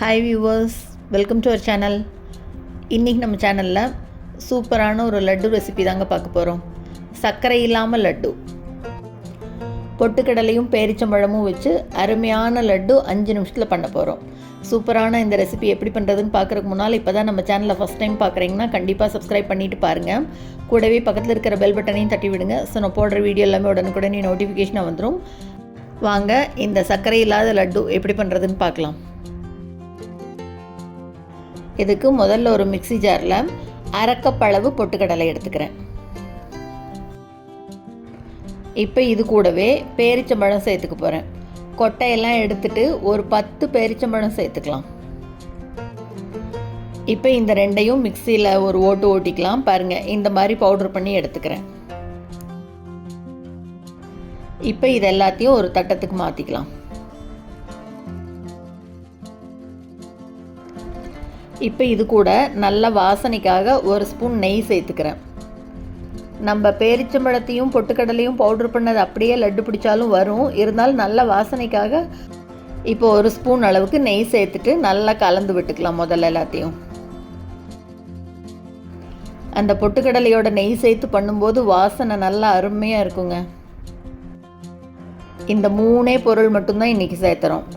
Hi viewers, welcome to our channel. இன்றைக்கி நம்ம சேனலில் சூப்பரான ஒரு லட்டு ரெசிபி தாங்க பார்க்க போகிறோம். சர்க்கரை இல்லாமல் லட்டு. பொட்டுக்கடலையும் பேரிச்சம்பழமும் வச்சு அருமையான லட்டு 5 நிமிஷத்தில் பண்ண போகிறோம். சூப்பரான இந்த ரெசிபி எப்படி பண்ணுறதுன்னு பார்க்குறதுக்கு முன்னால் இப்போ தான் நம்ம சேனலில் ஃபஸ்ட் டைம் பார்க்குறீங்கன்னா கண்டிப்பாக சப்ஸ்கிரைப் பண்ணிவிட்டு பாருங்கள். கூடவே பக்கத்தில் இருக்கிற பெல் பட்டனையும் தட்டி விடுங்க. ஸோ நான் போடுற வீடியோ எல்லாமே உடனுக்குடனே நோட்டிஃபிகேஷனாக வந்துடும். வாங்க இந்த சர்க்கரை இல்லாத லட்டு எப்படி பண்ணுறதுன்னு பார்க்கலாம். இதுக்கு முதல்ல ஒரு மிக்ஸி ஜாரில் அரைக்கப்பளவு பொட்டுக்கடலை எடுத்துக்கிறேன். இப்போ இது கூடவே பேரிச்சம்பழம் சேர்த்துக்க போகிறேன். கொட்டையெல்லாம் எடுத்துட்டு ஒரு 10 பேரிச்சம்பழம் சேர்த்துக்கலாம். இப்போ இந்த ரெண்டையும் மிக்சியில் ஒரு ஓட்டு ஓட்டிக்கலாம். பாருங்கள், இந்த மாதிரி பவுடர் பண்ணி எடுத்துக்கிறேன். இப்போ இது எல்லாத்தையும் ஒரு தட்டத்துக்கு மாற்றிக்கலாம். இப்போ இது கூட நல்ல வாசனைக்காக ஒரு ஸ்பூன் நெய் சேர்த்துக்கிறேன். நம்ம பேரிச்சம்பழத்தையும் பொட்டுக்கடலையும் பவுடர் பண்ணது அப்படியே லட்டு பிடிச்சாலும் வரும். இருந்தாலும் நல்ல வாசனைக்காக இப்போ ஒரு ஸ்பூன் அளவுக்கு நெய் சேர்த்துட்டு நல்லா கலந்து விட்டுக்கலாம். முதல்ல எல்லாத்தையும் அந்த பொட்டுக்கடலையோட நெய் சேர்த்து பண்ணும்போது வாசனை நல்லா அருமையாக இருக்குங்க. இந்த 3 பொருள் மட்டும்தான் இன்றைக்கி சேர்த்துறோம்.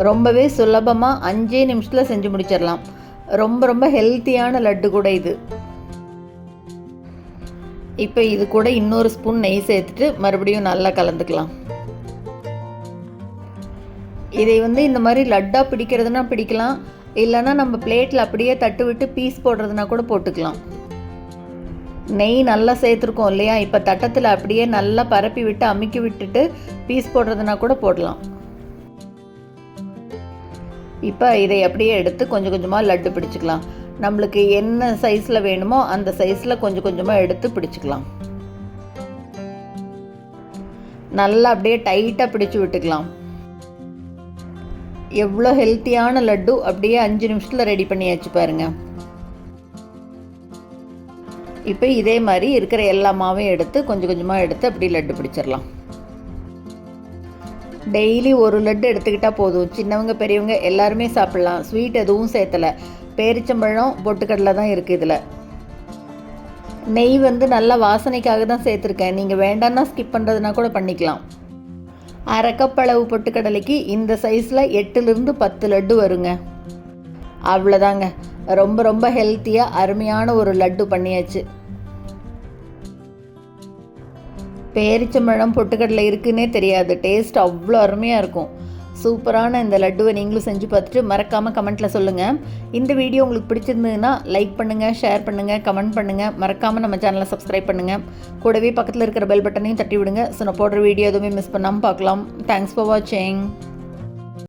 ரொம்பவே சுலபமாக 5 நிமிஷத்தில் செஞ்சு முடிச்சிடலாம். ரொம்ப ஹெல்த்தியான லட்டு கூட இது. இப்போ இது கூட இன்னொரு ஸ்பூன் நெய் சேர்த்துட்டு மறுபடியும் நல்லா கலந்துக்கலாம். இதை இந்த மாதிரி லட்டாக பிடிக்கிறதுனா பிடிக்கலாம், இல்லைன்னா நம்ம பிளேட்டில் அப்படியே தட்டு விட்டு பீஸ் போடுறதுனா கூட போட்டுக்கலாம். நெய் நல்லா சேர்த்துருக்கோம் இல்லையா, இப்போ தட்டத்தில் அப்படியே நல்லா பரப்பி விட்டு அமுக்கி விட்டுட்டு பீஸ் போடுறதுனா கூட போடலாம். இப்போ இதை அப்படியே எடுத்து கொஞ்சம் கொஞ்சமாக லட்டு பிடிச்சிக்கலாம். நம்மளுக்கு என்ன சைஸில் வேணுமோ அந்த சைஸில் கொஞ்சம் கொஞ்சமாக எடுத்து பிடிச்சிக்கலாம். நல்லா அப்படியே டைட்டாக பிடிச்சி விட்டுக்கலாம். எவ்வளோ ஹெல்த்தியான லட்டு அப்படியே 5 நிமிஷத்தில் ரெடி பண்ணியாச்சு பாருங்கள். இப்போ இதே மாதிரி இருக்கிற எல்லா மாவையும் எடுத்து கொஞ்சம் கொஞ்சமாக எடுத்து அப்படி லட்டு பிடிச்சிடலாம். டெய்லி ஒரு லட்டு எடுத்துக்கிட்டால் போதும். சின்னவங்க பெரியவங்க எல்லாருமே சாப்பிட்லாம். ஸ்வீட் எதுவும் சேர்த்தலை, பேரிச்சம்பழம் பொட்டுக்கடலை தான் இருக்குது. இதில் நெய் நல்ல வாசனைக்காக தான் சேர்த்துருக்கேன். நீங்கள் வேண்டான்னா ஸ்கிப் பண்ணுறதுனா கூட பண்ணிக்கலாம். அரைக்கப்பளவு பொட்டுக்கடலைக்கு இந்த சைஸில் 8லிருந்து 10 லட்டு வருங்க. அவ்வளோதாங்க, ரொம்ப ஹெல்த்தியாக அருமையான ஒரு லட்டு பண்ணியாச்சு. பேரிச்சம்பழம் பொட்டுக்கடலை இருக்குன்னே தெரியாது. டேஸ்ட் அவ்வளோ அருமையாக இருக்கும். சூப்பரான இந்த லட்டுவை நீங்களும் செஞ்சு பார்த்துட்டு மறக்காமல் கமெண்ட்டில் சொல்லுங்கள். இந்த வீடியோ உங்களுக்கு பிடிச்சிருந்ததுன்னா லைக் பண்ணுங்கள், ஷேர் பண்ணுங்கள், கமெண்ட் பண்ணுங்கள். மறக்காமல் நம்ம சேனலை சப்ஸ்கிரைப் பண்ணுங்கள். கூடவே பக்கத்தில் இருக்கிற பெல் பட்டனையும் தட்டி விடுங்க. ஸோ நான் போடுற வீடியோ எதுவுமே மிஸ் பண்ணாமல் பார்க்கலாம். தேங்க்ஸ் ஃபார் வாட்சிங்.